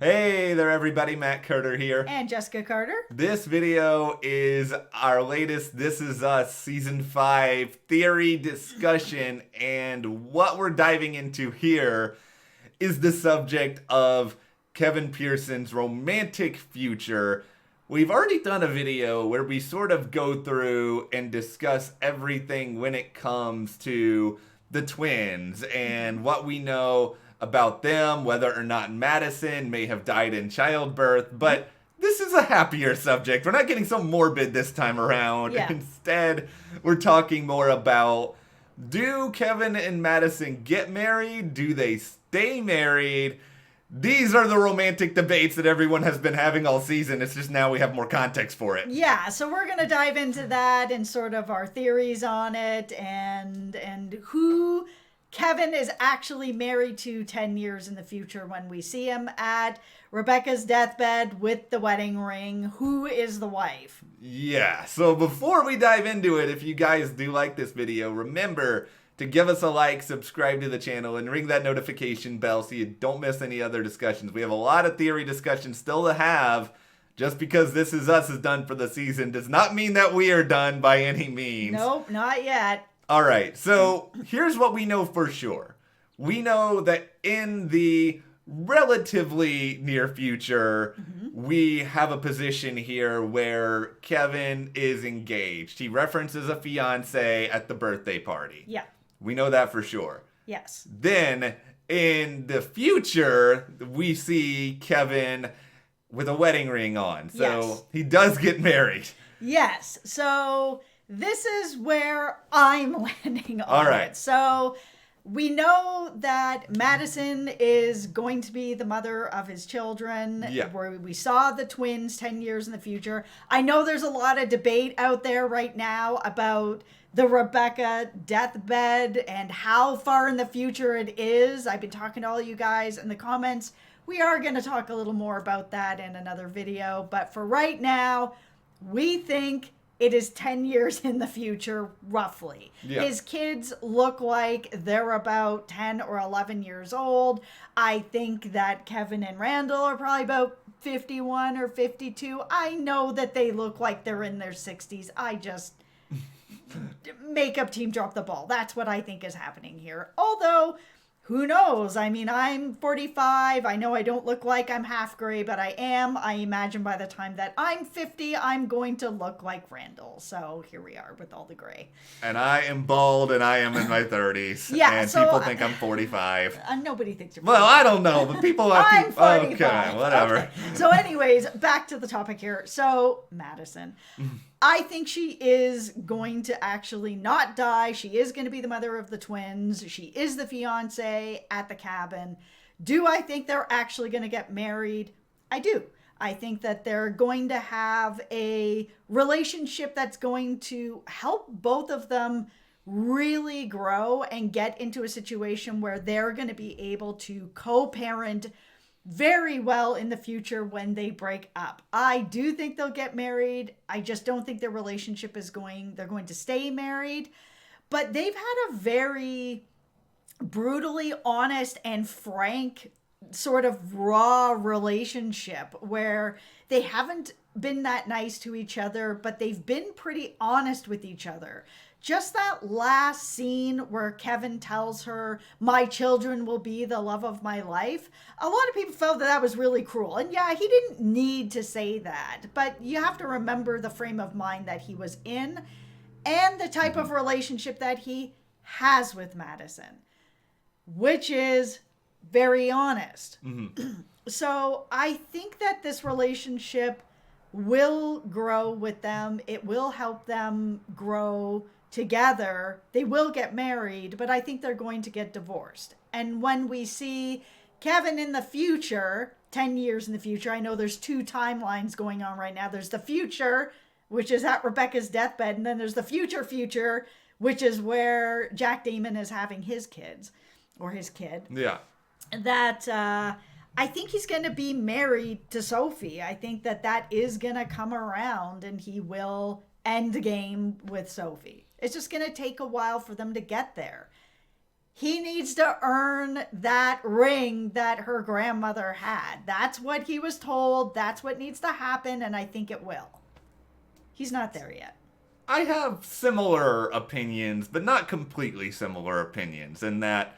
Hey there everybody, Matt Carter here. And Jessica Carter. This video is our latest This Is Us Season 5 theory discussion, and what we're diving into here is the subject of Kevin Pearson's romantic future. We've already done a video where we sort of go through and discuss everything when it comes to the twins and what we know about them, whether or not Madison may have died in childbirth, but this is a happier subject. We're not getting so morbid this time around. Yeah. Instead, we're talking more about, do Kevin and Madison get married? Do they stay married? These are the romantic debates that everyone has been having all season. It's just now we have more context for it. Yeah, so we're going to dive into that and sort of our theories on it and who Kevin is actually married to 10 years in the future when we see him at Rebecca's deathbed with the wedding ring. Who is the wife? Yeah, so before we dive into it, if you guys do like this video, remember to give us a like, subscribe to the channel, and ring that notification bell so you don't miss any other discussions. We have a lot of theory discussions still to have. Just because This Is Us is done for the season does not mean that we are done by any means. Nope, not yet. All right, so here's what we know for sure. We know that in the relatively near future, we have a position here where Kevin is engaged. He references a fiance at the birthday party. Yeah. We know that for sure. Yes. Then in the future, we see Kevin with a wedding ring on. So Yes. he does get married. Yes. So this is where I'm landing on All right. it. So we know that Madison is going to be the mother of his children. Yeah. Where we saw the twins 10 years in the future. I know there's a lot of debate out there right now about the Rebecca deathbed and how far in the future it is. I've been talking to all you guys in the comments. We are going to talk a little more about that in another video. But for right now, we think it is 10 years in the future, roughly. Yeah. His kids look like they're about 10 or 11 years old. I think that Kevin and Randall are probably about 51 or 52. I know that they look like they're in their 60s. I just... makeup team dropped the ball. That's what I think is happening here. Although, who knows? I mean, I'm 45. I know I don't look like I'm half gray, but I am. I imagine by the time that I'm 50, I'm going to look like Randall. So here we are with all the gray. And I am bald and I am in my 30s. Yeah, And so people think I'm 45. Nobody thinks you're Well, I don't know, but people are... I'm 45. Okay, whatever. Okay. So anyways, back to the topic here. So Madison, I think she is going to actually not die. She is going to be the mother of the twins. She is the fiance at the cabin. Do I think they're actually going to get married? I do. I think that they're going to have a relationship that's going to help both of them really grow and get into a situation where they're going to be able to co-parent very well in the future when they break up. I do think they'll get married. I just don't think their relationship is they're going to stay married. But they've had a very brutally honest and frank sort of raw relationship where they haven't been that nice to each other, but they've been pretty honest with each other. Just that last scene where Kevin tells her, "My children will be the love of my life." A lot of people felt that was really cruel. And yeah, he didn't need to say that. But you have to remember the frame of mind that he was in and the type of relationship that he has with Madison, which is very honest. So I think that this relationship will grow with them. It will help them grow together. They will get married, but I think they're going to get divorced. And when we see Kevin in the future, 10 years in the future, I know there's two timelines going on right now. There's the future, which is at Rebecca's deathbed, and then there's the future, which is where Jack Damon is having his kids, or his kid. Yeah. That I think he's going to be married to Sophie. I think that is going to come around and he will end the game with Sophie. It's just going to take a while for them to get there. He needs to earn that ring that her grandmother had. That's what he was told. That's what needs to happen, and I think it will. He's not there yet. I have similar opinions, but not completely similar opinions, in that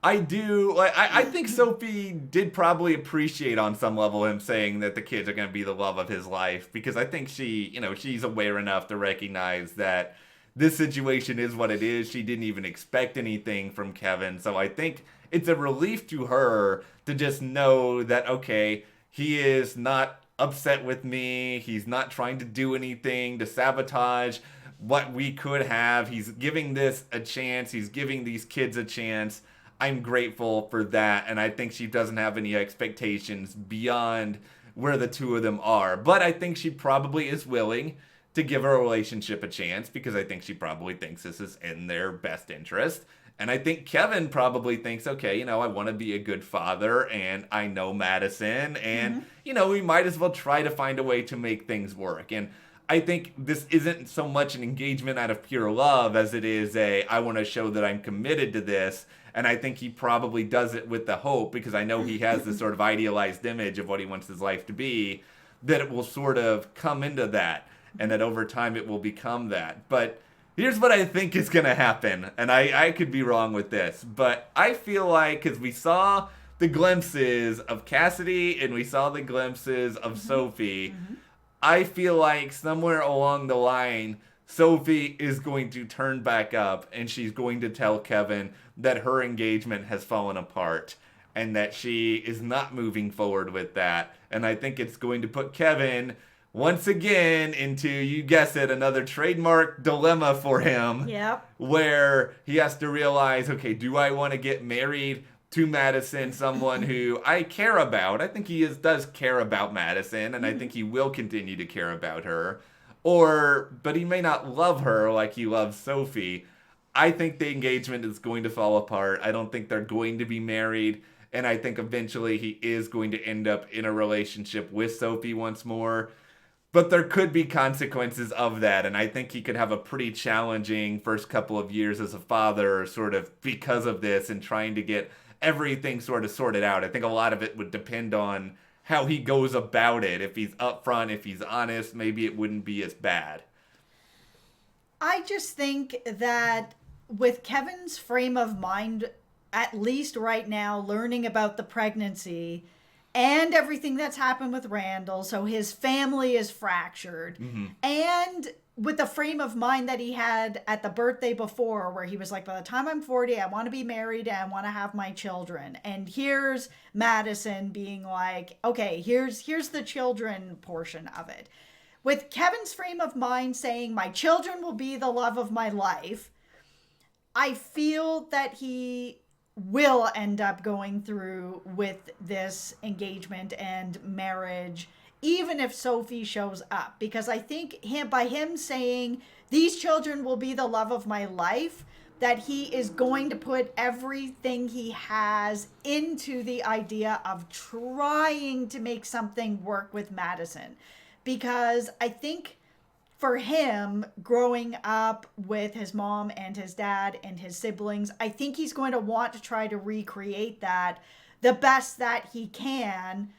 I think Sophie did probably appreciate on some level him saying that the kids are going to be the love of his life, because I think she's aware enough to recognize that this situation is what it is. She didn't even expect anything from Kevin, so I think it's a relief to her to just know that, okay, he is not upset with me. He's not trying to do anything to sabotage what we could have. He's giving this a chance. He's giving these kids a chance. I'm grateful for that, and I think she doesn't have any expectations beyond where the two of them are. But I think she probably is willing to give her relationship a chance, because I think she probably thinks this is in their best interest. And I think Kevin probably thinks, okay, I want to be a good father, and I know Madison, and, we might as well try to find a way to make things work. And I think this isn't so much an engagement out of pure love as it is I want to show that I'm committed to this. And I think he probably does it with the hope, because I know he has this sort of idealized image of what he wants his life to be, that it will sort of come into that, and that over time it will become that. But here's what I think is going to happen, and I could be wrong with this, but I feel like, because we saw the glimpses of Cassidy and we saw the glimpses of Sophie, I feel like somewhere along the line, Sophie is going to turn back up, and she's going to tell Kevin that her engagement has fallen apart and that she is not moving forward with that. And I think it's going to put Kevin once again into, you guess it, another trademark dilemma for him. Yep. Where he has to realize, okay, do I want to get married to Madison, someone who I care about? I think he does care about Madison, and I think he will continue to care about her. But he may not love her like he loves Sophie. I think the engagement is going to fall apart. I don't think they're going to be married. And I think eventually he is going to end up in a relationship with Sophie once more. But there could be consequences of that. And I think he could have a pretty challenging first couple of years as a father, sort of because of this, and trying to get everything sort of sorted out. I think a lot of it would depend on how he goes about it. If he's upfront, if he's honest, maybe it wouldn't be as bad. I just think that with Kevin's frame of mind, at least right now, learning about the pregnancy and everything that's happened with Randall, so his family is fractured, and with the frame of mind that he had at the birthday before, where he was like, by the time I'm 40, I want to be married and I want to have my children. And here's Madison being like, okay, here's the children portion of it. With Kevin's frame of mind saying, my children will be the love of my life, I feel that he will end up going through with this engagement and marriage, even if Sophie shows up. Because I think by him saying, these children will be the love of my life, that he is going to put everything he has into the idea of trying to make something work with Madison. Because I think for him, growing up with his mom and his dad and his siblings, I think he's going to want to try to recreate that the best that he can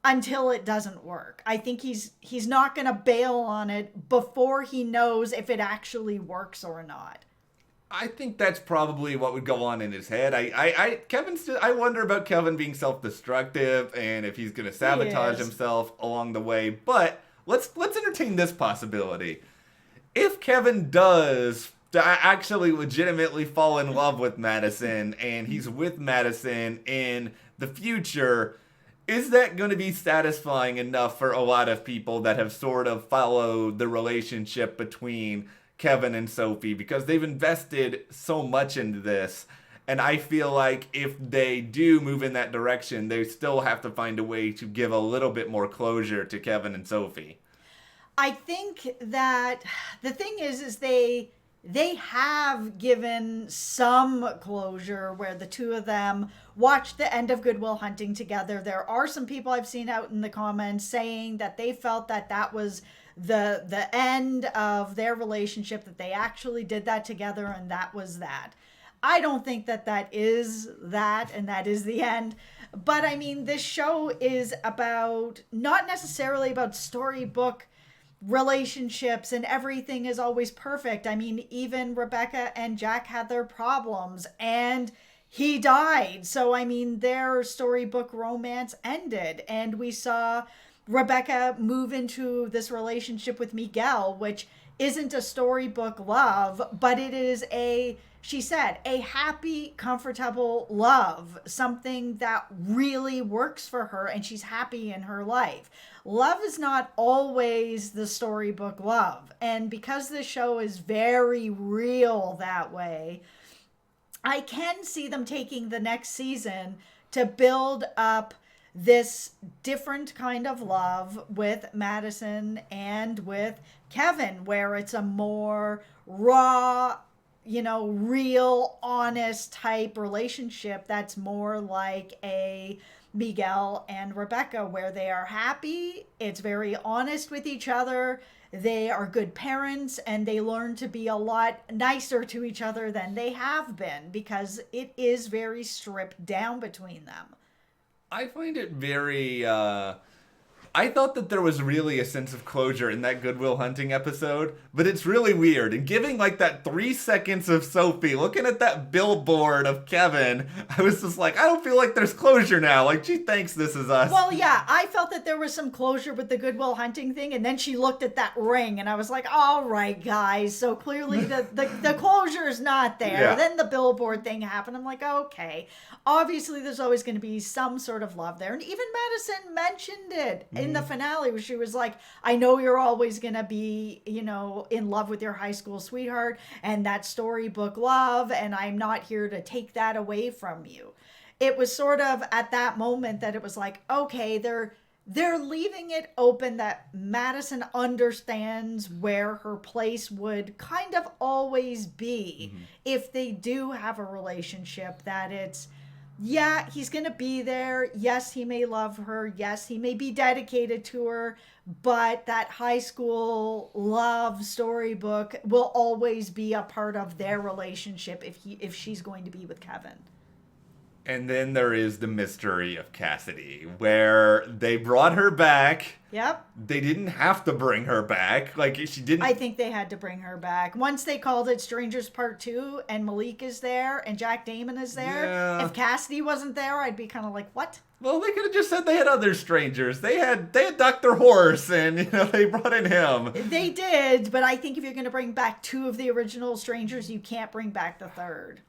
until it doesn't work. I think he's not going to bail on it before he knows if it actually works or not. I think that's probably what would go on in his head. I wonder about Kevin being self-destructive and if he's going to sabotage himself along the way. But let's entertain this possibility. If Kevin does actually legitimately fall in love with Madison and he's with Madison in the future, is that going to be satisfying enough for a lot of people that have sort of followed the relationship between Kevin and Sophie, because they've invested so much into this? And I feel like if they do move in that direction, they still have to find a way to give a little bit more closure to Kevin and Sophie. I think that the thing is they have given some closure where the two of them watched the end of Good Will Hunting together. There are some people I've seen out in the comments saying that they felt that was the end of their relationship, that they actually did that together and that was that. I don't think that that is that, and that is the end. But I mean, this show is about, not necessarily about storybook relationships and everything is always perfect. I mean, even Rebecca and Jack had their problems and he died. So, I mean, their storybook romance ended, and we saw Rebecca move into this relationship with Miguel, which isn't a storybook love, but it is she said, a happy, comfortable love, something that really works for her and she's happy in her life. Love is not always the storybook love. And because this show is very real that way, I can see them taking the next season to build up this different kind of love with Madison and with Kevin, where it's a more raw, real, honest type relationship that's more like a Miguel and Rebecca, where they are happy, it's very honest with each other, they are good parents, and they learn to be a lot nicer to each other than they have been, because it is very stripped down between them. I find it very, I thought that there was really a sense of closure in that Good Will Hunting episode, but it's really weird. And giving like that 3 seconds of Sophie looking at that billboard of Kevin, I was just like, I don't feel like there's closure now. Like, she thinks this is us. Well, yeah, I felt that there was some closure with the Good Will Hunting thing, and then she looked at that ring, and I was like, all right, guys, so clearly the closure is not there. Yeah. Then the billboard thing happened. I'm like, okay. Obviously, there's always going to be some sort of love there. And even Madison mentioned it in the finale, where she was like, I know you're always going to be, in love with your high school sweetheart and that storybook love, and I'm not here to take that away from you. It was sort of at that moment that it was like, okay, they're leaving it open that Madison understands where her place would kind of always be if they do have a relationship, that it's, yeah, he's going to be there. Yes, he may love her. Yes, he may be dedicated to her. But that high school love storybook will always be a part of their relationship if she's going to be with Kevin. And then there is the mystery of Cassidy, where they brought her back. Yep. They didn't have to bring her back. Like, she didn't. I think they had to bring her back. Once they called it Strangers Part 2 and Malik is there and Jack Damon is there, Yeah. if Cassidy wasn't there, I'd be kind of like, what? Well, they could have just said they had other strangers. They had Dr. Horse, and, they brought in him. They did, but I think if you're going to bring back 2 of the original strangers, you can't bring back the third.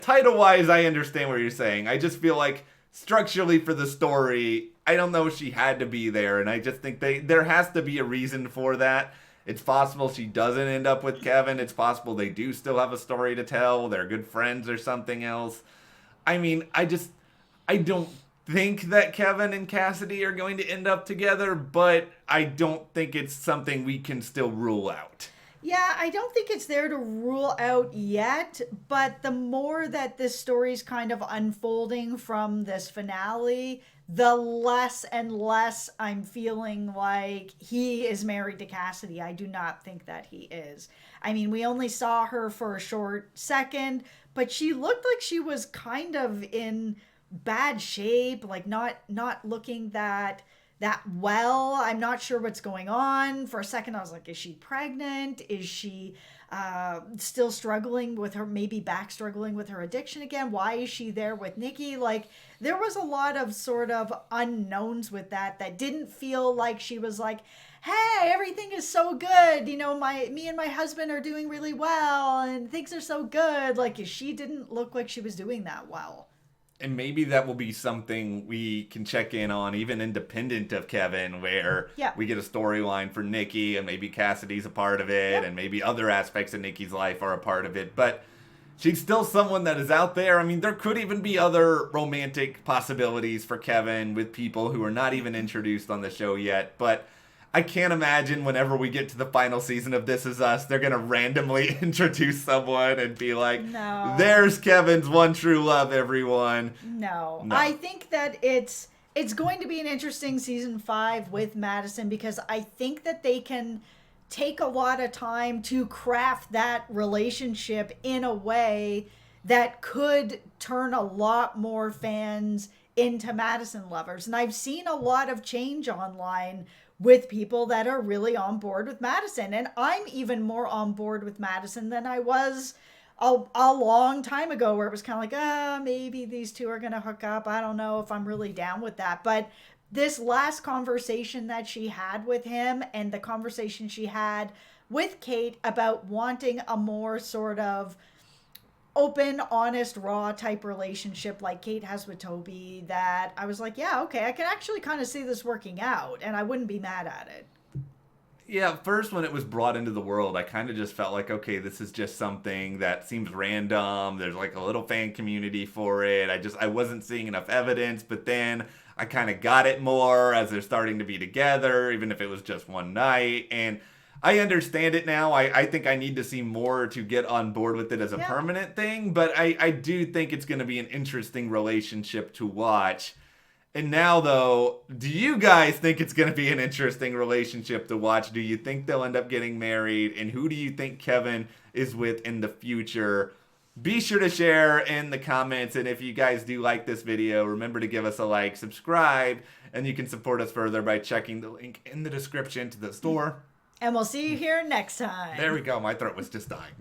Title-wise, I understand what you're saying. I just feel like, structurally for the story, I don't know if she had to be there, and I just think there has to be a reason for that. It's possible she doesn't end up with Kevin. It's possible they do still have a story to tell. They're good friends or something else. I mean, I don't think that Kevin and Cassidy are going to end up together, but I don't think it's something we can still rule out. Yeah, I don't think it's there to rule out yet, but the more that this story's kind of unfolding from this finale, the less and less I'm feeling like he is married to Cassidy. I do not think that he is. I mean, we only saw her for a short second, but she looked like she was kind of in bad shape, like not looking that well. I'm not sure what's going on. For a second, I was like, is she pregnant? Is she still struggling with her, maybe back struggling with her addiction again? Why is she there with Nikki? Like, there was a lot of sort of unknowns with that didn't feel like she was like, hey, everything is so good. Me and my husband are doing really well and things are so good. Like, she didn't look like she was doing that well. And maybe that will be something we can check in on, even independent of Kevin, where we get a storyline for Nikki, and maybe Cassidy's a part of it, and maybe other aspects of Nikki's life are a part of it. But she's still someone that is out there. I mean, there could even be other romantic possibilities for Kevin with people who are not even introduced on the show yet. But I can't imagine whenever we get to the final season of This Is Us, they're going to randomly introduce someone and be like, no, there's Kevin's one true love, everyone. No. I think that it's going to be an interesting season 5 with Madison, because I think that they can take a lot of time to craft that relationship in a way that could turn a lot more fans into Madison lovers. And I've seen a lot of change online with people that are really on board with Madison. And I'm even more on board with Madison than I was a long time ago, where it was kind of like, maybe these two are going to hook up. I don't know if I'm really down with that. But this last conversation that she had with him, and the conversation she had with Kate about wanting a more sort of open, honest, raw type relationship like Kate has with Toby, that I was like, yeah, okay, I can actually kind of see this working out, and I wouldn't be mad at it. Yeah, first when it was brought into the world, I kind of just felt like, okay, this is just something that seems random. There's like a little fan community for it. I wasn't seeing enough evidence, but then I kind of got it more as they're starting to be together, even if it was just one night. And I understand it now. I think I need to see more to get on board with it as a permanent thing, but I do think it's going to be an interesting relationship to watch. And now, though, do you guys think it's going to be an interesting relationship to watch? Do you think they'll end up getting married? And who do you think Kevin is with in the future? Be sure to share in the comments. And if you guys do like this video, remember to give us a like, subscribe, and you can support us further by checking the link in the description to the store. And we'll see you here next time. There we go. My throat was just dying.